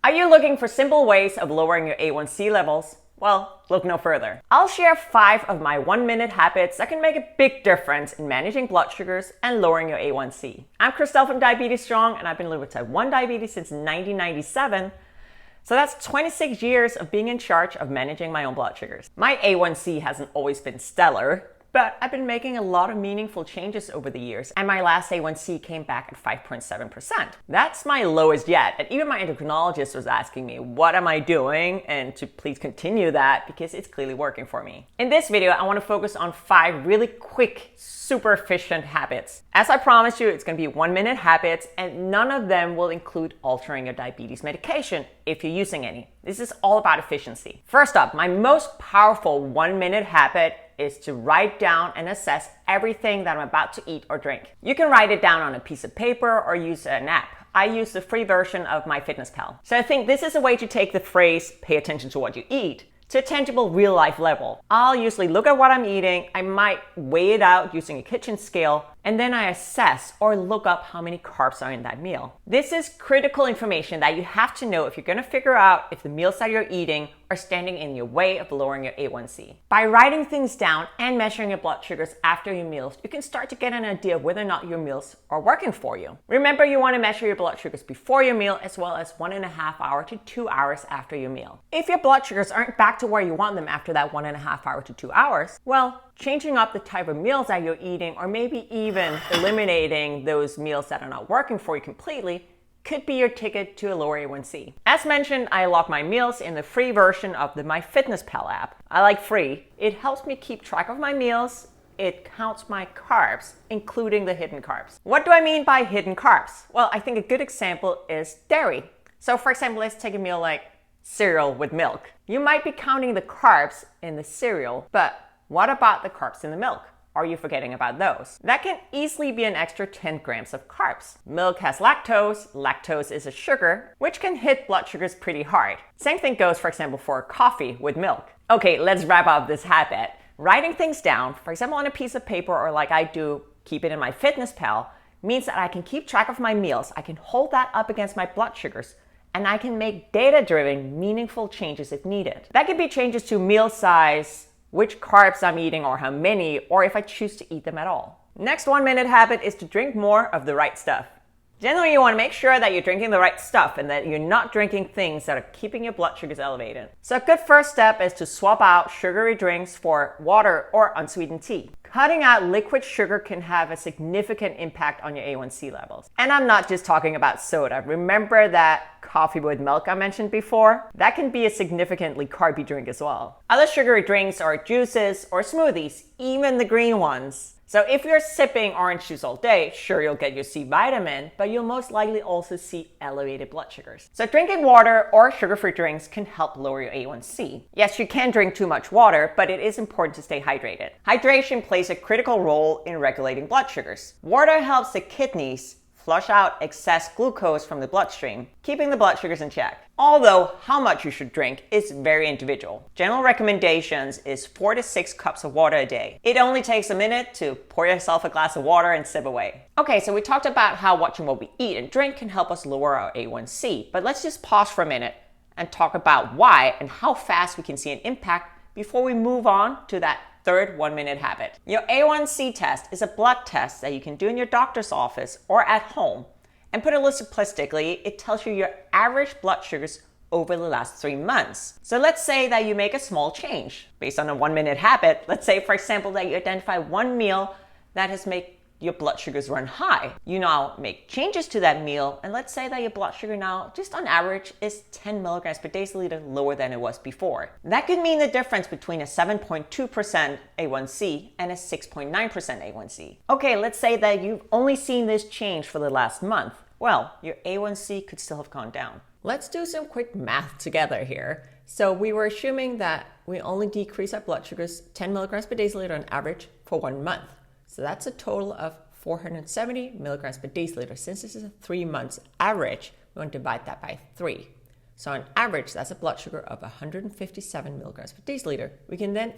Are you looking for simple ways of lowering your A1c levels? Well, look no further. I'll share 5 of my 1-minute habits that can make a big difference in managing blood sugars and lowering your A1c. I'm Christelle from Diabetes Strong, and I've been living with type 1 diabetes since 1997. So that's 26 years of being in charge of managing my own blood sugars. My A1c hasn't always been stellar, but I've been making a lot of meaningful changes over the years, and my last A1c came back at 5.7%. That's my lowest yet, and even my endocrinologist was asking me, what am I doing? And to please continue that because it's clearly working for me. In this video, I want to focus on 5 really quick, super efficient habits. As I promised you, it's going to be 1-minute habits, and none of them will include altering your diabetes medication if you're using any. This is all about efficiency. First up, my most powerful 1-minute habit is to write down and assess everything that I'm about to eat or drink. You can write it down on a piece of paper or use an app. I use the free version of MyFitnessPal. So I think this is a way to take the phrase, pay attention to what you eat, to a tangible real life level. I'll usually look at what I'm eating, I might weigh it out using a kitchen scale, and then I assess or look up how many carbs are in that meal. This is critical information that you have to know if you're going to figure out if the meals that you're eating are standing in your way of lowering your A1c. By writing things down and measuring your blood sugars after your meals, you can start to get an idea of whether or not your meals are working for you. Remember, you want to measure your blood sugars before your meal as well as 1.5 hours to 2 hours after your meal. If your blood sugars aren't back to where you want them after that 1.5 hours to 2 hours, well, changing up the type of meals that you're eating, or maybe even eliminating those meals that are not working for you completely, could be your ticket to a lower A1c. As mentioned, I log my meals in the free version of the MyFitnessPal app. I like free. It helps me keep track of my meals. It counts my carbs, including the hidden carbs. What do I mean by hidden carbs? Well, I think a good example is dairy. So for example, let's take a meal like cereal with milk. You might be counting the carbs in the cereal, but what about the carbs in the milk? Are you forgetting about those? That can easily be an extra 10 grams of carbs. Milk has lactose. Lactose is a sugar, which can hit blood sugars pretty hard. Same thing goes, for example, for coffee with milk. Okay, let's wrap up this habit. Writing things down, for example, on a piece of paper, or like I do, keep it in MyFitnessPal, means that I can keep track of my meals. I can hold that up against my blood sugars, and I can make data-driven, meaningful changes if needed. That could be changes to meal size, which carbs I'm eating or how many, or if I choose to eat them at all. Next 1-minute habit is to drink more of the right stuff. Generally, you want to make sure that you're drinking the right stuff and that you're not drinking things that are keeping your blood sugars elevated. So a good first step is to swap out sugary drinks for water or unsweetened tea. Cutting out liquid sugar can have a significant impact on your A1c levels. And I'm not just talking about soda. Remember that coffee with milk I mentioned before? That can be a significantly carby drink as well. Other sugary drinks are juices or smoothies, even the green ones. So if you're sipping orange juice all day, sure, you'll get your C vitamin, but you'll most likely also see elevated blood sugars. So drinking water or sugar-free drinks can help lower your A1c. Yes, you can drink too much water, but it is important to stay hydrated. Hydration plays a critical role in regulating blood sugars. Water helps the kidneys flush out excess glucose from the bloodstream, keeping the blood sugars in check. Although how much you should drink is very individual. General recommendations is 4 to 6 cups of water a day. It only takes a minute to pour yourself a glass of water and sip away. Okay, so we talked about how watching what we eat and drink can help us lower our A1c, but let's just pause for a minute and talk about why and how fast we can see an impact before we move on to that third 1-minute habit. Your A1c test is a blood test that you can do in your doctor's office or at home. And put it a little simplistically, it tells you your average blood sugars over the last 3 months. So let's say that you make a small change based on a 1-minute habit. Let's say, for example, that you identify one meal that has made your blood sugars run high. You now make changes to that meal, and let's say that your blood sugar now, just on average, is 10 milligrams per deciliter lower than it was before. That could mean the difference between a 7.2% A1c and a 6.9% A1c. Okay, let's say that you've only seen this change for the last month. Well, your A1c could still have gone down. Let's do some quick math together here. So we were assuming that we only decrease our blood sugars 10 milligrams per deciliter on average for 1 month. So that's a total of 470 milligrams per deciliter. Since this is a 3 months average, we want to divide that by 3. So on average, that's a blood sugar of 157 milligrams per deciliter. We can then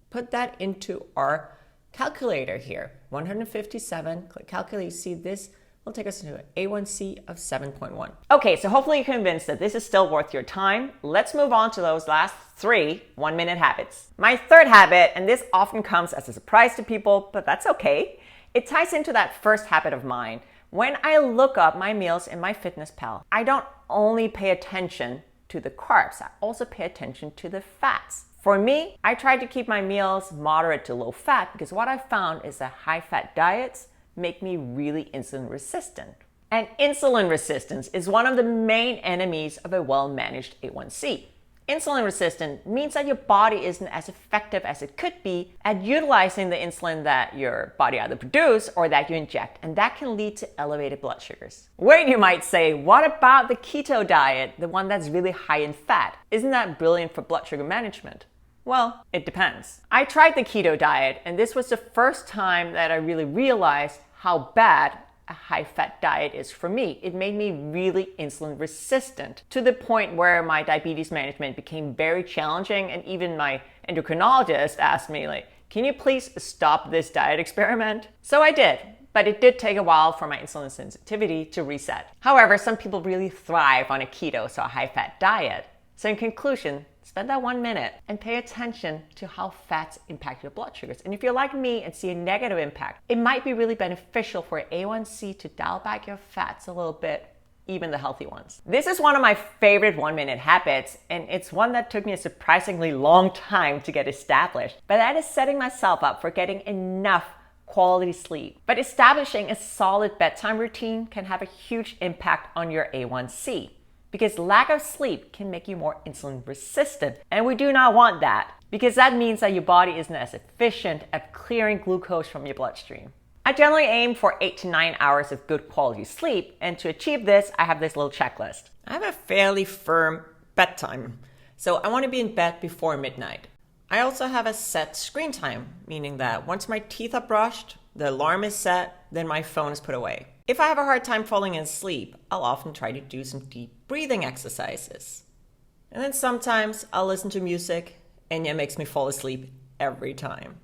put that into our calculator here. 157, click calculate, you see this will take us to an A1c of 7.1. Okay, so hopefully you're convinced that this is still worth your time. Let's move on to those last 3 1-minute habits. My third habit, and this often comes as a surprise to people, but that's okay. It ties into that first habit of mine. When I look up my meals in MyFitnessPal, I don't only pay attention to the carbs, I also pay attention to the fats. For me, I try to keep my meals moderate to low fat because what I've found is that high fat diets make me really insulin resistant. And insulin resistance is one of the main enemies of a well-managed A1c. Insulin resistant means that your body isn't as effective as it could be at utilizing the insulin that your body either produces or that you inject, and that can lead to elevated blood sugars. Wait, you might say, what about the keto diet, the one that's really high in fat? Isn't that brilliant for blood sugar management? Well, it depends. I tried the keto diet, and this was the first time that I really realized how bad a high-fat diet is for me. It made me really insulin resistant to the point where my diabetes management became very challenging, and even my endocrinologist asked me, like, can you please stop this diet experiment? So I did, but it did take a while for my insulin sensitivity to reset. However, some people really thrive on a keto, so a high-fat diet. So in conclusion, spend that 1 minute and pay attention to how fats impact your blood sugars. And if you're like me and see a negative impact, it might be really beneficial for A1c to dial back your fats a little bit, even the healthy ones. This is one of my favorite 1-minute habits, and it's one that took me a surprisingly long time to get established. But that is setting myself up for getting enough quality sleep. But establishing a solid bedtime routine can have a huge impact on your A1c. Because lack of sleep can make you more insulin resistant. And we do not want that, because that means that your body isn't as efficient at clearing glucose from your bloodstream. I generally aim for 8 to 9 hours of good quality sleep, and to achieve this, I have this little checklist. I have a fairly firm bedtime, so I want to be in bed before midnight. I also have a set screen time, meaning that once my teeth are brushed, the alarm is set, then my phone is put away. If I have a hard time falling asleep, I'll often try to do some deep breathing exercises. And then sometimes I'll listen to music, and it makes me fall asleep every time.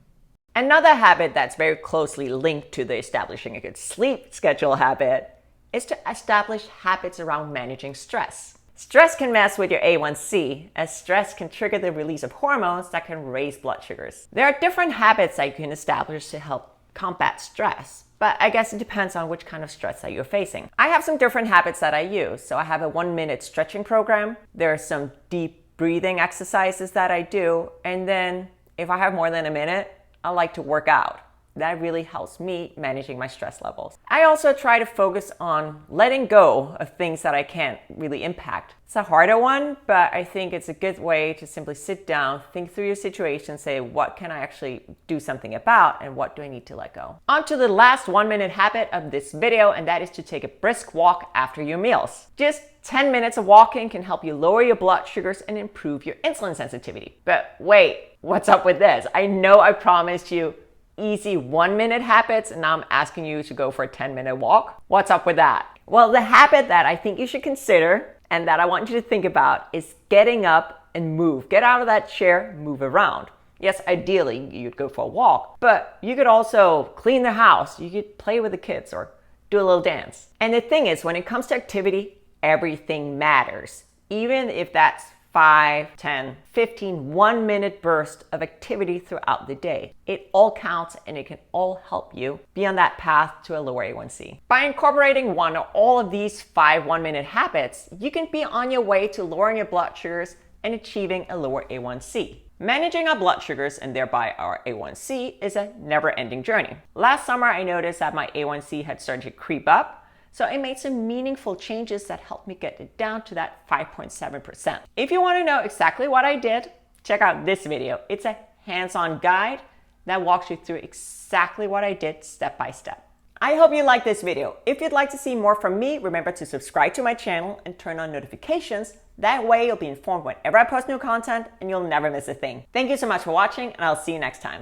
Another habit that's very closely linked to the establishing a good sleep schedule habit is to establish habits around managing stress. Stress can mess with your A1c, as stress can trigger the release of hormones that can raise blood sugars. There are different habits that you can establish to help combat stress, but I guess it depends on which kind of stress that you're facing. I have some different habits that I use. So I have a 1-minute stretching program. There are some deep breathing exercises that I do. And then if I have more than a minute, I like to work out. That really helps me managing my stress levels. I also try to focus on letting go of things that I can't really impact. It's a harder one, but I think it's a good way to simply sit down, think through your situation, say, what can I actually do something about, and what do I need to let go? On to the last 1-minute habit of this video, and that is to take a brisk walk after your meals. Just 10 minutes of walking can help you lower your blood sugars and improve your insulin sensitivity. But wait, what's up with this? I know I promised you easy 1-minute habits, and now I'm asking you to go for a 10-minute walk. What's up with that? Well, the habit that I think you should consider and that I want you to think about is getting up and move. Get out of that chair, move around. Yes, ideally you'd go for a walk, but you could also clean the house. You could play with the kids or do a little dance. And the thing is, when it comes to activity, everything matters. Even if that's 5, 10, 15 1-minute bursts of activity throughout the day. It all counts, and it can all help you be on that path to a lower A1c. By incorporating one or all of these 5 1-minute habits, you can be on your way to lowering your blood sugars and achieving a lower A1c. Managing our blood sugars and thereby our A1c is a never-ending journey. Last summer, I noticed that my A1c had started to creep up, so I made some meaningful changes that helped me get it down to that 5.7%. If you want to know exactly what I did, check out this video. It's a hands-on guide that walks you through exactly what I did step by step. I hope you liked this video. If you'd like to see more from me, remember to subscribe to my channel and turn on notifications. That way you'll be informed whenever I post new content and you'll never miss a thing. Thank you so much for watching, and I'll see you next time.